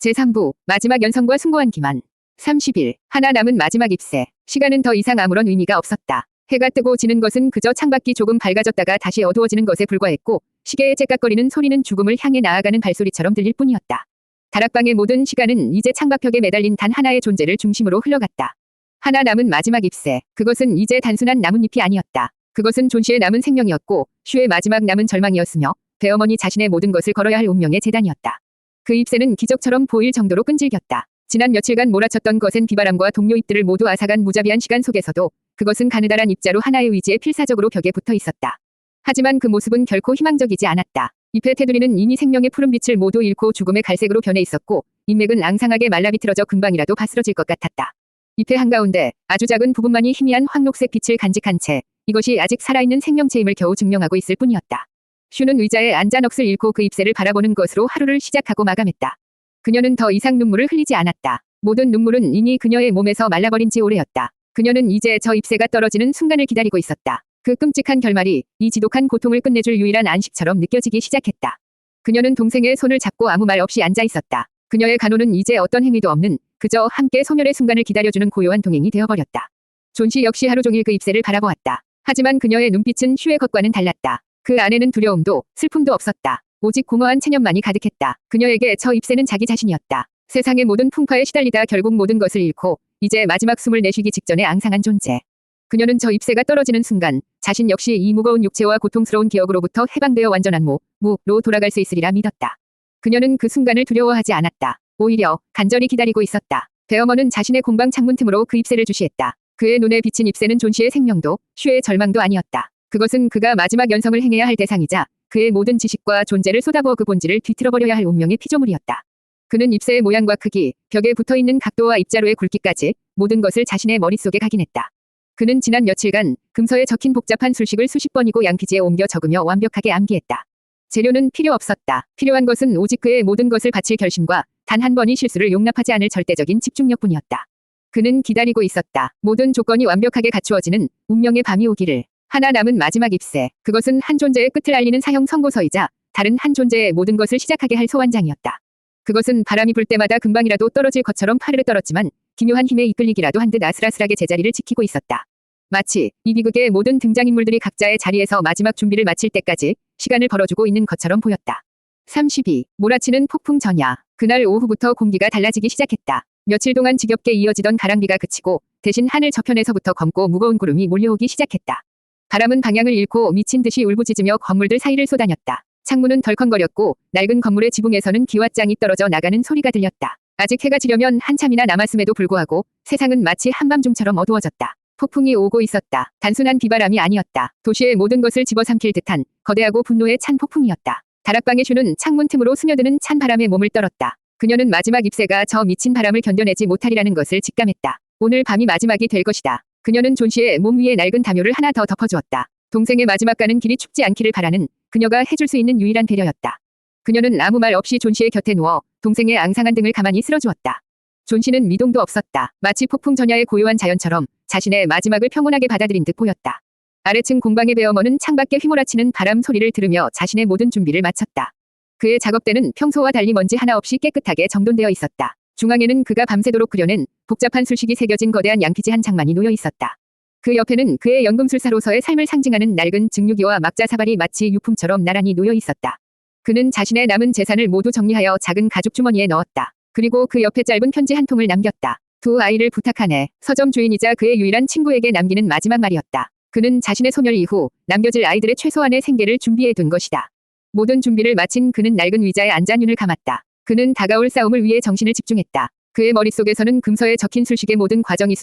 제3부 마지막 연성과 숭고한 기만. 30일 하나 남은 마지막 입새. 시간은 더 이상 아무런 의미가 없었다. 해가 뜨고 지는 것은 그저 창밖이 조금 밝아졌다가 다시 어두워지는 것에 불과했고 시계의 째깍거리는 소리는 죽음을 향해 나아가는 발소리처럼 들릴 뿐이었다. 다락방의 모든 시간은 이제 창밖벽에 매달린 단 하나의 존재를 중심으로 흘러갔다. 하나 남은 마지막 잎새. 그것은 이제 단순한 나뭇잎이 아니었다. 그것은 존 씨의 남은 생명이었고 슈의 마지막 남은 절망이었으며 배어머니 자신의 모든 것을 걸어야 할 운명의 재단이었다. 그 잎새는 기적처럼 보일 정도로 끈질겼다. 지난 며칠간 몰아쳤던 거센 비바람과 동료 잎들을 모두 앗아간 무자비한 시간 속에서도 그것은 가느다란 입자루 하나의 의지에 필사적으로 벽에 붙어 있었다. 하지만 그 모습은 결코 희망적이지 않았다. 잎의 테두리는 이미 생명의 푸른빛을 모두 잃고 죽음의 갈색으로 변해 있었고 잎맥은 앙상하게 말라 비틀어져 금방이라도 바스러질 것 같았다. 잎의 한가운데 아주 작은 부분만이 희미한 황록색 빛을 간직한 채 이것이 아직 살아있는 생명체임을 겨우 증명하고 있을 뿐이었다. 슈는 의자에 앉아 넋을 잃고 그 잎새를 바라보는 것으로 하루를 시작하고 마감했다. 그녀는 더 이상 눈물을 흘리지 않았다. 모든 눈물은 이미 그녀의 몸에서 말라버린 지 오래였다. 그녀는 이제 저 잎새가 떨어지는 순간을 기다리고 있었다. 그 끔찍한 결말이 이 지독한 고통을 끝내줄 유일한 안식처럼 느껴지기 시작했다. 그녀는 동생의 손을 잡고 아무 말 없이 앉아 있었다. 그녀의 간호는 이제 어떤 행위도 없는 그저 함께 소멸의 순간을 기다려주는 고요한 동행이 되어버렸다. 존 씨 역시 하루 종일 그 잎새를 바라보았다. 하지만 그녀의 눈빛은 슈의 것과는 달랐다. 그 안에는 두려움도 슬픔도 없었다. 오직 공허한 체념만이 가득했다. 그녀에게 저 잎새는 자기 자신이었다. 세상의 모든 풍파에 시달리다 결국 모든 것을 잃고 이제 마지막 숨을 내쉬기 직전에 앙상한 존재. 그녀는 저 잎새가 떨어지는 순간 자신 역시 이 무거운 육체와 고통스러운 기억으로부터 해방되어 완전한 무로 돌아갈 수 있으리라 믿었다. 그녀는 그 순간을 두려워하지 않았다. 오히려 간절히 기다리고 있었다. 배어머는 자신의 공방 창문 틈으로 그 잎새를 주시했다. 그의 눈에 비친 잎새는 존 씨의 생명도 슈의 절망도 아니었다. 그것은 그가 마지막 연성을 행해야 할 대상이자 그의 모든 지식과 존재를 쏟아부어 그 본질을 뒤틀어버려야 할 운명의 피조물이었다. 그는 잎새의 모양과 크기, 벽에 붙어있는 각도와 입자루의 굵기까지 모든 것을 자신의 머릿속에 각인했다. 그는 지난 며칠간 금서에 적힌 복잡한 술식을 수십 번이고 양피지에 옮겨 적으며 완벽하게 암기했다. 재료는 필요 없었다. 필요한 것은 오직 그의 모든 것을 바칠 결심과 단 한 번의 실수를 용납하지 않을 절대적인 집중력뿐이었다. 그는 기다리고 있었다. 모든 조건이 완벽하게 갖추어지는 운명의 밤이 오기를. 하나 남은 마지막 잎새. 그것은 한 존재의 끝을 알리는 사형 선고서이자 다른 한 존재의 모든 것을 시작하게 할 소환장이었다. 그것은 바람이 불 때마다 금방이라도 떨어질 것처럼 파르르 떨었지만 기묘한 힘에 이끌리기라도 한 듯 아슬아슬하게 제자리를 지키고 있었다. 마치 이 비극의 모든 등장인물들이 각자의 자리에서 마지막 준비를 마칠 때까지 시간을 벌어주고 있는 것처럼 보였다. 32. 몰아치는 폭풍 전야. 그날 오후부터 공기가 달라지기 시작했다. 며칠 동안 지겹게 이어지던 가랑비가 그치고 대신 하늘 저편에서부터 검고 무거운 구름이 몰려오기 시작했다. 바람은 방향을 잃고 미친 듯이 울부짖으며 건물들 사이를 쏟아녔다. 창문은 덜컹거렸고 낡은 건물의 지붕에서는 기와장이 떨어져 나가는 소리가 들렸다. 아직 해가 지려면 한참이나 남았음에도 불구하고 세상은 마치 한밤중처럼 어두워졌다. 폭풍이 오고 있었다. 단순한 비바람이 아니었다. 도시의 모든 것을 집어삼킬 듯한 거대하고 분노에 찬 폭풍이었다. 다락방의 슈는 창문 틈으로 스며드는 찬 바람에 몸을 떨었다. 그녀는 마지막 잎새가 저 미친 바람을 견뎌내지 못하리라는 것을 직감했다. 오늘 밤이 마지막이 될 것이다. 그녀는 존 씨의 몸 위에 낡은 담요를 하나 더 덮어주었다. 동생의 마지막 가는 길이 춥지 않기를 바라는 그녀가 해줄 수 있는 유일한 배려였다. 그녀는 아무 말 없이 존 씨의 곁에 누워 동생의 앙상한 등을 가만히 쓸어주었다. 존 씨는 미동도 없었다. 마치 폭풍 전야의 고요한 자연처럼 자신의 마지막을 평온하게 받아들인 듯 보였다. 아래층 공방의 배어머는 창밖에 휘몰아치는 바람 소리를 들으며 자신의 모든 준비를 마쳤다. 그의 작업대는 평소와 달리 먼지 하나 없이 깨끗하게 정돈되어 있었다. 중앙에는 그가 밤새도록 그려낸 복잡한 술식이 새겨진 거대한 양피지 한 장만이 놓여 있었다. 그 옆에는 그의 연금술사로서의 삶을 상징하는 낡은 증류기와 막자 사발이 마치 유품처럼 나란히 놓여 있었다. 그는 자신의 남은 재산을 모두 정리하여 작은 가죽 주머니에 넣었다. 그리고 그 옆에 짧은 편지 한 통을 남겼다. 두 아이를 부탁하네. 서점 주인이자 그의 유일한 친구에게 남기는 마지막 말이었다. 그는 자신의 소멸 이후 남겨질 아이들의 최소한의 생계를 준비해 둔 것이다. 모든 준비를 마친 그는 낡은 의자에 앉아 눈을 감았다. 그는 다가올 싸움을 위해 정신을 집중했다. 그의 머릿속에서는 금서에 적힌 술식의 모든 과정이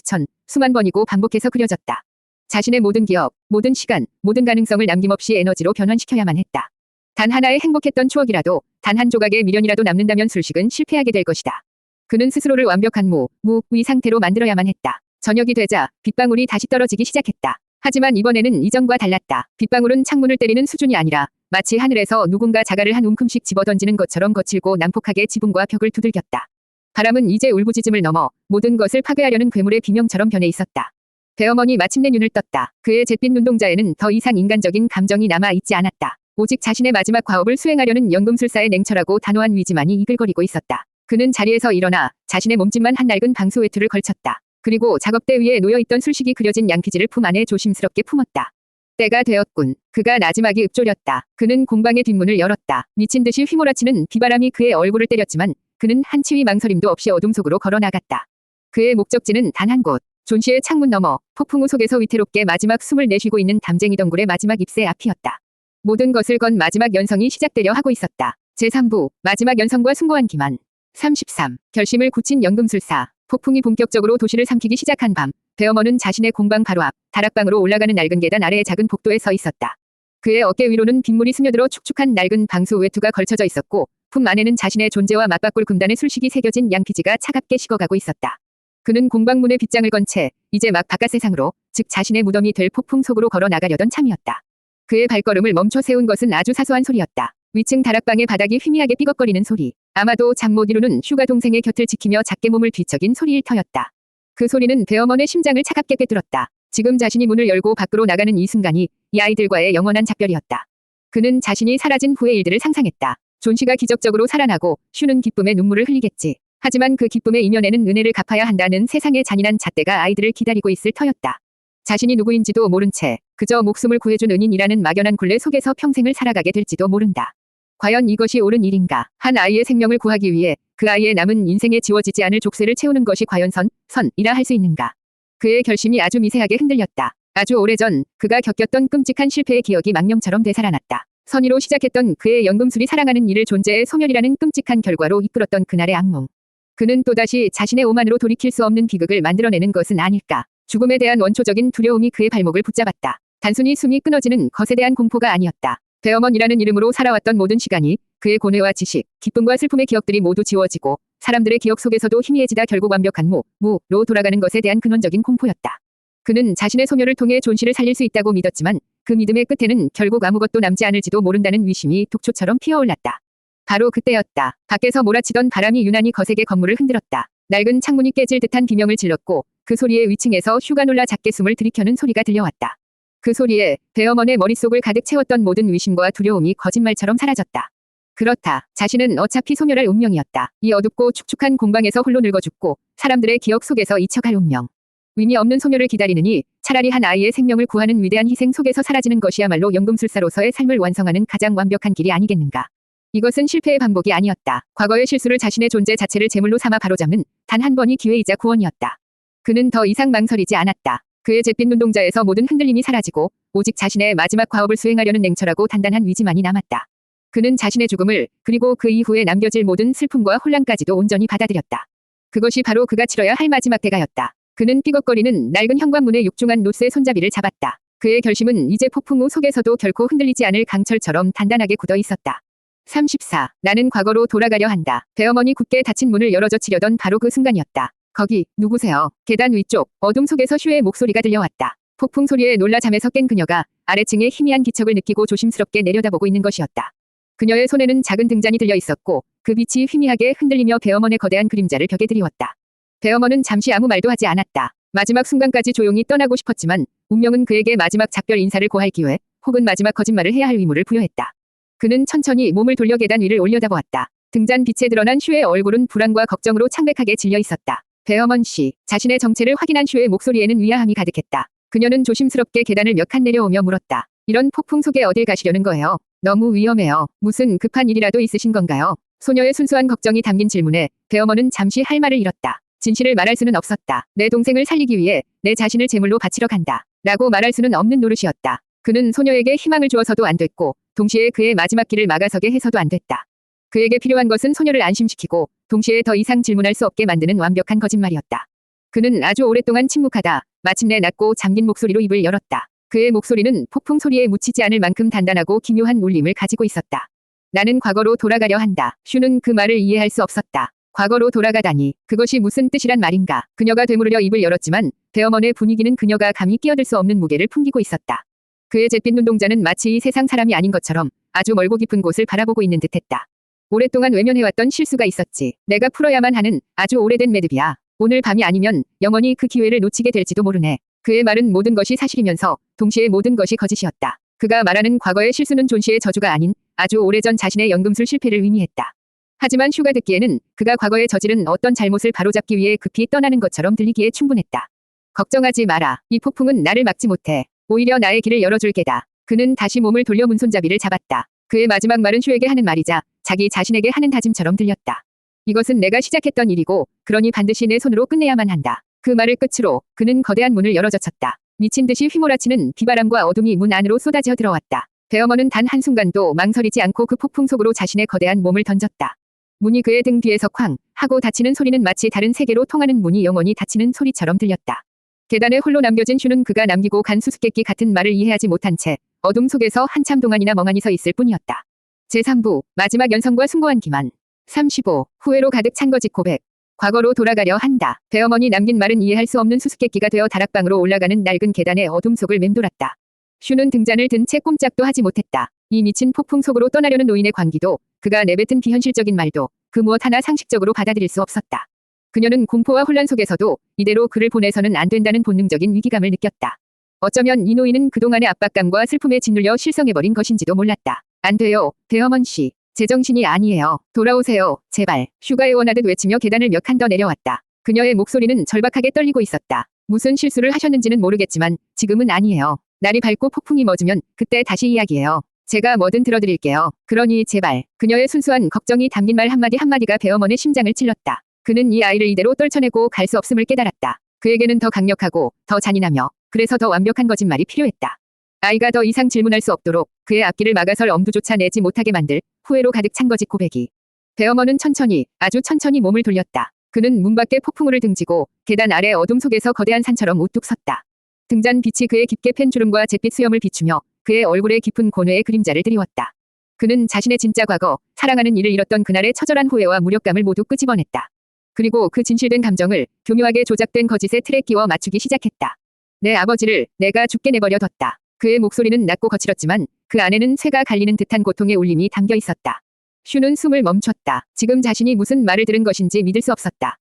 수만 번이고 반복해서 그려졌다. 자신의 모든 기억, 모든 시간, 모든 가능성을 남김없이 에너지로 변환시켜야만 했다. 단 하나의 행복했던 추억이라도, 단 한 조각의 미련이라도 남는다면 술식은 실패하게 될 것이다. 그는 스스로를 완벽한 무의 상태로 만들어야만 했다. 저녁이 되자 빗방울이 다시 떨어지기 시작했다. 하지만 이번에는 이전과 달랐다. 빗방울은 창문을 때리는 수준이 아니라 마치 하늘에서 누군가 자갈을 한 움큼씩 집어던지는 것처럼 거칠고 난폭하게 지붕과 벽을 두들겼다. 바람은 이제 울부짖음을 넘어 모든 것을 파괴하려는 괴물의 비명처럼 변해 있었다. 배어머니 마침내 눈을 떴다. 그의 잿빛 눈동자에는 더 이상 인간적인 감정이 남아 있지 않았다. 오직 자신의 마지막 과업을 수행하려는 연금술사의 냉철하고 단호한 위지만이 이글거리고 있었다. 그는 자리에서 일어나 자신의 몸집만 한 낡은 방수 외투를 걸쳤다. 그리고 작업대 위에 놓여있던 술식이 그려진 양피지를 품 안에 조심스럽게 품었다. 때가 되었군. 그가 나지막이 읊조렸다. 그는 공방의 뒷문을 열었다. 미친 듯이 휘몰아치는 비바람이 그의 얼굴을 때렸지만 그는 한 치위 망설임도 없이 어둠 속으로 걸어나갔다. 그의 목적지는 단 한 곳. 존 씨의 창문 너머 폭풍 우 속에서 위태롭게 마지막 숨을 내쉬고 있는 담쟁이 덩굴의 마지막 잎새 앞이었다. 모든 것을 건 마지막 연성이 시작되려 하고 있었다. 제3부 마지막 연성과 숭고한 기만. 33. 결심을 굳힌 연금술사. 폭풍이 본격적으로 도시를 삼키기 시작한 밤, 배어먼은 자신의 공방 바로 앞 다락방으로 올라가는 낡은 계단 아래의 작은 복도에 서 있었다. 그의 어깨 위로는 빗물이 스며들어 축축한 낡은 방수 외투가 걸쳐져 있었고 품 안에는 자신의 존재와 맞바꿀 금단의 술식이 새겨진 양피지가 차갑게 식어가고 있었다. 그는 공방문에 빗장을 건 채 이제 막 바깥 세상으로, 즉 자신의 무덤이 될 폭풍 속으로 걸어 나가려던 참이었다. 그의 발걸음을 멈춰 세운 것은 아주 사소한 소리였다. 위층 다락방의 바닥이 희미하게 삐걱거리는 소리. 아마도 잠 못 이루는 휴가 동생의 곁을 지키며 작게 몸을 뒤척인 소리일 터였다. 그 소리는 배어먼의 심장을 차갑게 꿰뚫었다. 지금 자신이 문을 열고 밖으로 나가는 이 순간이 이 아이들과의 영원한 작별이었다. 그는 자신이 사라진 후의 일들을 상상했다. 존 씨가 기적적으로 살아나고 슈는 기쁨의 눈물을 흘리겠지. 하지만 그 기쁨의 이면에는 은혜를 갚아야 한다는 세상의 잔인한 잣대가 아이들을 기다리고 있을 터였다. 자신이 누구인지도 모른 채 그저 목숨을 구해준 은인이라는 막연한 굴레 속에서 평생을 살아가게 될지도 모른다. 과연 이것이 옳은 일인가? 한 아이의 생명을 구하기 위해 그 아이의 남은 인생에 지워지지 않을 족쇄를 채우는 것이 과연 선이라 할 수 있는가? 그의 결심이 아주 미세하게 흔들렸다. 아주 오래전 그가 겪었던 끔찍한 실패의 기억이 망령처럼 되살아났다. 선의로 시작했던 그의 연금술이 사랑하는 이를 존재의 소멸이라는 끔찍한 결과로 이끌었던 그날의 악몽. 그는 또다시 자신의 오만으로 돌이킬 수 없는 비극을 만들어내는 것은 아닐까. 죽음에 대한 원초적인 두려움이 그의 발목을 붙잡았다. 단순히 숨이 끊어지는 것에 대한 공포가 아니었다. 배어먼이라는 이름으로 살아왔던 모든 시간이 그의 고뇌와 지식, 기쁨과 슬픔의 기억들이 모두 지워지고 사람들의 기억 속에서도 희미해지다 결국 완벽한 무로 돌아가는 것에 대한 근원적인 공포였다. 그는 자신의 소멸을 통해 존 씨를 살릴 수 있다고 믿었지만 그 믿음의 끝에는 결국 아무것도 남지 않을지도 모른다는 위심이 독초처럼 피어올랐다. 바로 그때였다. 밖에서 몰아치던 바람이 유난히 거세게 건물을 흔들었다. 낡은 창문이 깨질 듯한 비명을 질렀고 그 소리에 위층에서 휴가 놀라 작게 숨을 들이켜는 소리가 들려왔다. 그 소리에 배어먼의 머릿속을 가득 채웠던 모든 위심과 두려움이 거짓말처럼 사라졌다. 그렇다. 자신은 어차피 소멸할 운명이었다. 이 어둡고 축축한 공방에서 홀로 늙어 죽고 사람들의 기억 속에서 잊혀갈 운명. 의미 없는 소멸을 기다리느니 차라리 한 아이의 생명을 구하는 위대한 희생 속에서 사라지는 것이야말로 연금술사로서의 삶을 완성하는 가장 완벽한 길이 아니겠는가. 이것은 실패의 반복이 아니었다. 과거의 실수를 자신의 존재 자체를 제물로 삼아 바로잡는 단 한 번이 기회이자 구원이었다. 그는 더 이상 망설이지 않았다. 그의 잿빛 눈동자에서 모든 흔들림이 사라지고 오직 자신의 마지막 과업을 수행하려는 냉철하고 단단한 위지만이 남았다. 그는 자신의 죽음을 그리고 그 이후에 남겨질 모든 슬픔과 혼란까지도 온전히 받아들였다. 그것이 바로 그가 치러야 할 마지막 대가였다. 그는 삐걱거리는 낡은 현관문의 육중한 노스의 손잡이를 잡았다. 그의 결심은 이제 폭풍 우 속에서도 결코 흔들리지 않을 강철처럼 단단하게 굳어 있었다. 34. 나는 과거로 돌아가려 한다. 배어먼이 굳게 닫힌 문을 열어젖히려던 바로 그 순간이었다. 거기, 누구세요? 계단 위쪽, 어둠 속에서 슈의 목소리가 들려왔다. 폭풍 소리에 놀라 잠에서 깬 그녀가 아래층의 희미한 기척을 느끼고 조심스럽게 내려다보고 있는 것이었다. 그녀의 손에는 작은 등잔이 들려 있었고 그 빛이 희미하게 흔들리며 배어먼의 거대한 그림자를 벽에 드리웠다. 배어먼은 잠시 아무 말도 하지 않았다. 마지막 순간까지 조용히 떠나고 싶었지만 운명은 그에게 마지막 작별 인사를 고할 기회 혹은 마지막 거짓말을 해야 할 의무를 부여했다. 그는 천천히 몸을 돌려 계단 위를 올려다보았다. 등잔 빛에 드러난 슈의 얼굴은 불안과 걱정으로 창백하게 질려 있었다. 배어먼 씨, 자신의 정체를 확인한 슈의 목소리에는 위화함이 가득했다. 그녀는 조심스럽게 계단을 몇 칸 내려오며 물었다. 이런 폭풍 속에 어딜 가시려는 거예요? 너무 위험해요. 무슨 급한 일이라도 있으신 건가요? 소녀의 순수한 걱정이 담긴 질문에 배어먼은 잠시 할 말을 잃었다. 진실을 말할 수는 없었다. 내 동생을 살리기 위해 내 자신을 제물로 바치러 간다. 라고 말할 수는 없는 노릇이었다. 그는 소녀에게 희망을 주어서도 안 됐고 동시에 그의 마지막 길을 막아서게 해서도 안 됐다. 그에게 필요한 것은 소녀를 안심시키고 동시에 더 이상 질문할 수 없게 만드는 완벽한 거짓말이었다. 그는 아주 오랫동안 침묵하다 마침내 낮고 잠긴 목소리로 입을 열었다. 그의 목소리는 폭풍 소리에 묻히지 않을 만큼 단단하고 기묘한 울림을 가지고 있었다. 나는 과거로 돌아가려 한다. 슈는 그 말을 이해할 수 없었다. 과거로 돌아가다니 그것이 무슨 뜻이란 말인가. 그녀가 되물으려 입을 열었지만 배어먼의 분위기는 그녀가 감히 끼어들 수 없는 무게를 풍기고 있었다. 그의 잿빛 눈동자는 마치 이 세상 사람이 아닌 것처럼 아주 멀고 깊은 곳을 바라보고 있는 듯했다. 오랫동안 외면해왔던 실수가 있었지. 내가 풀어야만 하는 아주 오래된 매듭이야. 오늘 밤이 아니면 영원히 그 기회를 놓치게 될지도 모르네. 그의 말은 모든 것이 사실이면서 동시에 모든 것이 거짓이었다. 그가 말하는 과거의 실수는 존 씨의 저주가 아닌 아주 오래전 자신의 연금술 실패를 의미했다. 하지만 슈가 듣기에는 그가 과거에 저지른 어떤 잘못을 바로잡기 위해 급히 떠나는 것처럼 들리기에 충분했다. 걱정하지 마라. 이 폭풍은 나를 막지 못해. 오히려 나의 길을 열어줄 게다. 그는 다시 몸을 돌려 문손잡이를 잡았다. 그의 마지막 말은 슈에게 하는 말이자 자기 자신에게 하는 다짐처럼 들렸다. 이것은 내가 시작했던 일이고 그러니 반드시 내 손으로 끝내야만 한다. 그 말을 끝으로 그는 거대한 문을 열어젖혔다. 미친 듯이 휘몰아치는 비바람과 어둠이 문 안으로 쏟아져 들어왔다. 베어먼은 단 한순간도 망설이지 않고 그 폭풍 속으로 자신의 거대한 몸을 던졌다. 문이 그의 등 뒤에서 쾅 하고 닫히는 소리는 마치 다른 세계로 통하는 문이 영원히 닫히는 소리처럼 들렸다. 계단에 홀로 남겨진 슈는 그가 남기고 간 수수께끼 같은 말을 이해하지 못한 채 어둠 속에서 한참 동안이나 멍하니 서 있을 뿐이었다. 제3부 마지막 연성과 숭고한 기만 35. 후회로 가득 찬 거짓 고백. 과거로 돌아가려 한다. 베어먼이 남긴 말은 이해할 수 없는 수수께끼가 되어 다락방으로 올라가는 낡은 계단의 어둠 속을 맴돌았다. 슈는 등잔을 든 채 꼼짝도 하지 못했다. 이 미친 폭풍 속으로 떠나려는 노인의 광기도 그가 내뱉은 비현실적인 말도 그 무엇 하나 상식적으로 받아들일 수 없었다. 그녀는 공포와 혼란 속에서도 이대로 그를 보내서는 안 된다는 본능적인 위기감을 느꼈다. 어쩌면 이 노인은 그동안의 압박감과 슬픔에 짓눌려 실성해버린 것인지도 몰랐다. 안 돼요, 베어먼 씨. 제정신이 아니에요. 돌아오세요, 제발. 슈가 애원하듯 외치며 계단을 몇 칸 더 내려왔다. 그녀의 목소리는 절박하게 떨리고 있었다. 무슨 실수를 하셨는지는 모르겠지만 지금은 아니에요. 날이 밝고 폭풍이 멎으면 그때 다시 이야기해요. 제가 뭐든 들어드릴게요. 그러니 제발. 그녀의 순수한 걱정이 담긴 말 한마디 한마디가 베어먼의 심장을 찔렀다. 그는 이 아이를 이대로 떨쳐내고 갈 수 없음을 깨달았다. 그에게는 더 강력하고 더 잔인하며 그래서 더 완벽한 거짓말이 필요했다. 아이가 더 이상 질문할 수 없도록 그의 앞길을 막아설 엄두조차 내지 못하게 만들 후회로 가득 찬 거짓 고백이. 베어먼은 천천히 아주 천천히 몸을 돌렸다. 그는 문 밖에 폭풍우를 등지고 계단 아래 어둠 속에서 거대한 산처럼 우뚝 섰다. 등잔 빛이 그의 깊게 팬 주름과 잿빛 수염을 비추며 그의 얼굴에 깊은 고뇌의 그림자를 드리웠다. 그는 자신의 진짜 과거, 사랑하는 이를 잃었던 그날의 처절한 후회와 무력감을 모두 끄집어냈다. 그리고 그 진실된 감정을 교묘하게 조작된 거짓의 틀에 끼워 맞추기 시작했다. 내 아버지를 내가 죽게 내버려 뒀다. 그의 목소리는 낮고 거칠었지만 그 안에는 쇠가 갈리는 듯한 고통의 울림이 담겨 있었다. 슈는 숨을 멈췄다. 지금 자신이 무슨 말을 들은 것인지 믿을 수 없었다.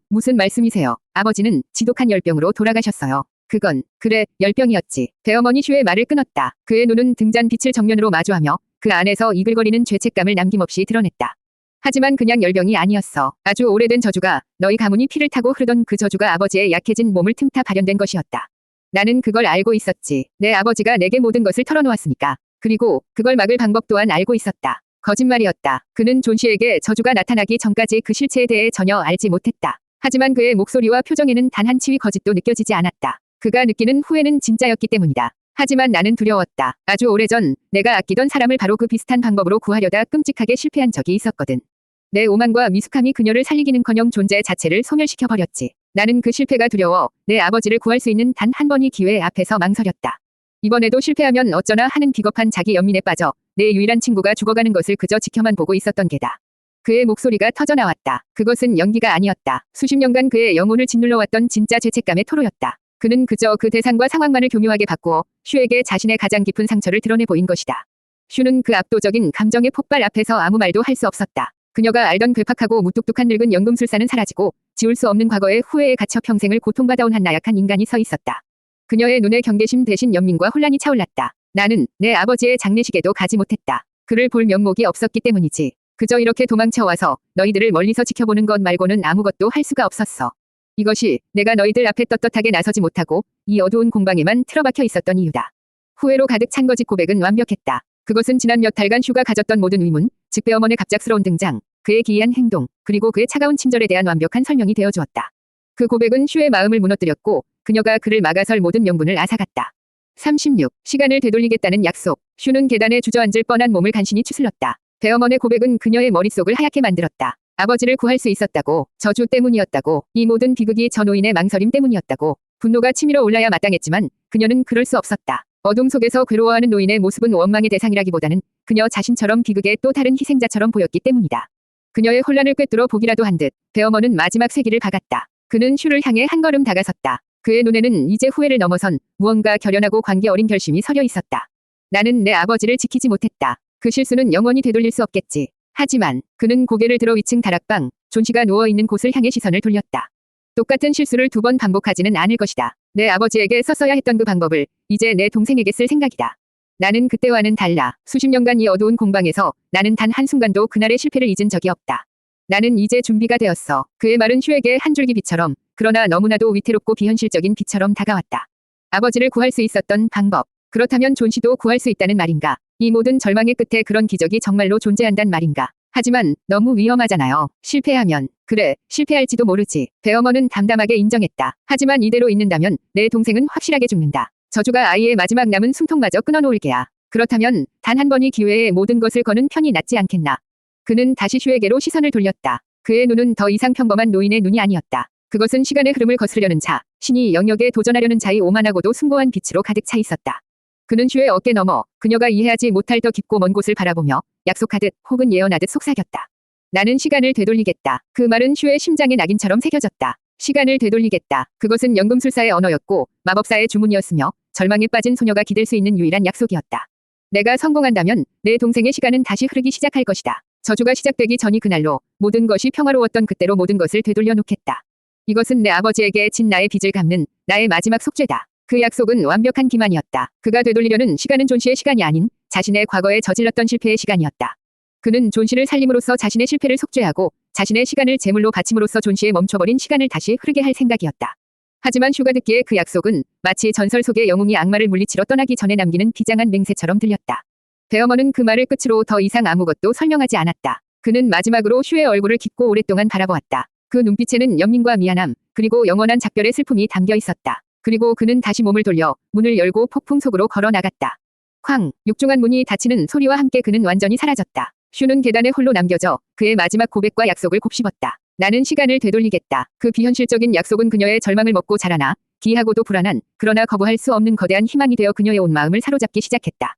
무슨 말씀이세요? 아버지는 지독한 열병으로 돌아가셨어요. 그건 그래 열병이었지. 베어먼이 슈의 말을 끊었다. 그의 눈은 등잔 빛을 정면으로 마주하며 그 안에서 이글거리는 죄책감을 남김없이 드러냈다. 하지만 그냥 열병이 아니었어. 아주 오래된 저주가 너희 가문이 피를 타고 흐르던 그 저주가 아버지의 약해진 몸을 틈타 발현된 것이었다. 나는 그걸 알고 있었지. 내 아버지가 내게 모든 것을 털어놓았으니까. 그리고 그걸 막을 방법 또한 알고 있었다. 거짓말이었다. 그는 존 씨에게 저주가 나타나기 전까지 그 실체에 대해 전혀 알지 못했다. 하지만 그의 목소리와 표정에는 단 한 치위 거짓도 느껴지지 않았다. 그가 느끼는 후회는 진짜였기 때문이다. 하지만 나는 두려웠다. 아주 오래전 내가 아끼던 사람을 바로 그 비슷한 방법으로 구하려다 끔찍하게 실패한 적이 있었거든. 내 오만과 미숙함이 그녀를 살리기는커녕 존재 자체를 소멸시켜버렸지. 나는 그 실패가 두려워 내 아버지를 구할 수 있는 단 한 번의 기회 앞에서 망설였다. 이번에도 실패하면 어쩌나 하는 비겁한 자기 연민에 빠져 내 유일한 친구가 죽어가는 것을 그저 지켜만 보고 있었던 게다. 그의 목소리가 터져나왔다. 그것은 연기가 아니었다. 수십 년간 그의 영혼을 짓눌러왔던 진짜 죄책감의 토로였다. 그는 그저 그 대상과 상황만을 교묘하게 바꾸어 슈에게 자신의 가장 깊은 상처를 드러내 보인 것이다. 슈는 그 압도적인 감정의 폭발 앞에서 아무 말도 할 수 없었다. 그녀가 알던 괴팍하고 무뚝뚝한 늙은 연금술사는 사라지고 지울 수 없는 과거의 후회에 갇혀 평생을 고통받아온 한 나약한 인간이 서 있었다. 그녀의 눈에 경계심 대신 연민과 혼란이 차올랐다. 나는 내 아버지의 장례식에도 가지 못했다. 그를 볼 면목이 없었기 때문이지. 그저 이렇게 도망쳐와서 너희들을 멀리서 지켜보는 것 말고는 아무것도 할 수가 없었어. 이것이 내가 너희들 앞에 떳떳하게 나서지 못하고 이 어두운 공방에만 틀어박혀 있었던 이유다. 후회로 가득 찬 거짓 고백은 완벽했다. 그것은 지난 몇 달간 슈가 가졌던 모든 의문, 즉 베어먼의 갑작스러운 등장, 그의 기이한 행동, 그리고 그의 차가운 친절에 대한 완벽한 설명이 되어주었다. 그 고백은 슈의 마음을 무너뜨렸고 그녀가 그를 막아설 모든 명분을 앗아갔다. 36. 시간을 되돌리겠다는 약속. 슈는 계단에 주저앉을 뻔한 몸을 간신히 추슬렀다. 베어먼의 고백은 그녀의 머릿속을 하얗게 만들었다. 아버지를 구할 수 있었다고, 저주 때문이었다고, 이 모든 비극이 저 노인의 망설임 때문이었다고. 분노가 치밀어 올라야 마땅했지만 그녀는 그럴 수 없었다. 어둠 속에서 괴로워하는 노인의 모습은 원망의 대상이라기보다는 그녀 자신처럼 비극의 또 다른 희생자처럼 보였기 때문이다. 그녀의 혼란을 꿰뚫어 보기라도 한 듯 베어먼은 마지막 쐐기를 박았다. 그는 슈를 향해 한 걸음 다가섰다. 그의 눈에는 이제 후회를 넘어선 무언가 결연하고 관계 어린 결심이 서려 있었다. 나는 내 아버지를 지키지 못했다. 그 실수는 영원히 되돌릴 수 없겠지. 하지만 그는 고개를 들어 위층 다락방, 존 씨가 누워있는 곳을 향해 시선을 돌렸다. 똑같은 실수를 2번 반복하지는 않을 것이다. 내 아버지에게 썼어야 했던 그 방법을 이제 내 동생에게 쓸 생각이다. 나는 그때와는 달라. 수십 년간 이 어두운 공방에서 나는 단 한순간도 그날의 실패를 잊은 적이 없다. 나는 이제 준비가 되었어. 그의 말은 슈에게 한 줄기 빛처럼, 그러나 너무나도 위태롭고 비현실적인 빛처럼 다가왔다. 아버지를 구할 수 있었던 방법. 그렇다면 존 씨도 구할 수 있다는 말인가? 이 모든 절망의 끝에 그런 기적이 정말로 존재한단 말인가? 하지만 너무 위험하잖아요. 실패하면. 그래, 실패할지도 모르지. 배어머는 담담하게 인정했다. 하지만 이대로 있는다면 내 동생은 확실하게 죽는다. 저주가 아이의 마지막 남은 숨통마저 끊어놓을 게야. 그렇다면 단 한 번의 기회에 모든 것을 거는 편이 낫지 않겠나. 그는 다시 슈에게로 시선을 돌렸다. 그의 눈은 더 이상 평범한 노인의 눈이 아니었다. 그것은 시간의 흐름을 거스르려는 자, 신이 영역에 도전하려는 자의 오만하고도 숭고한 빛으로 가득 차 있었다. 그는 슈의 어깨 너머, 그녀가 이해하지 못할 더 깊고 먼 곳을 바라보며 약속하듯 혹은 예언하듯 속삭였다. 나는 시간을 되돌리겠다. 그 말은 슈의 심장에 낙인처럼 새겨졌다. 시간을 되돌리겠다. 그것은 연금술사의 언어였고 마법사의 주문이었으며 절망에 빠진 소녀가 기댈 수 있는 유일한 약속이었다. 내가 성공한다면 내 동생의 시간은 다시 흐르기 시작할 것이다. 저주가 시작되기 전이 그날로 모든 것이 평화로웠던 그때로 모든 것을 되돌려 놓겠다. 이것은 내 아버지에게 진 나의 빚을 갚는 나의 마지막 속죄다. 그 약속은 완벽한 기만이었다. 그가 되돌리려는 시간은 존 씨의 시간이 아닌 자신의 과거에 저질렀던 실패의 시간이었다. 그는 존 씨를 살림으로써 자신의 실패를 속죄하고 자신의 시간을 제물로 바침으로써 존 씨의 멈춰버린 시간을 다시 흐르게 할 생각이었다. 하지만 슈가 듣기에 그 약속은 마치 전설 속의 영웅이 악마를 물리치러 떠나기 전에 남기는 비장한 맹세처럼 들렸다. 배어머는 그 말을 끝으로 더 이상 아무것도 설명하지 않았다. 그는 마지막으로 슈의 얼굴을 깊고 오랫동안 바라보았다. 그 눈빛에는 연민과 미안함, 그리고 영원한 작별의 슬픔이 담겨 있었다. 그리고 그는 다시 몸을 돌려 문을 열고 폭풍 속으로 걸어 나갔다. 쾅! 육중한 문이 닫히는 소리와 함께 그는 완전히 사라졌다. 슈는 계단에 홀로 남겨져 그의 마지막 고백과 약속을 곱씹었다. 나는 시간을 되돌리겠다. 그 비현실적인 약속은 그녀의 절망을 먹고 자라나 기이하고도 불안한, 그러나 거부할 수 없는 거대한 희망이 되어 그녀의 온 마음을 사로잡기 시작했다.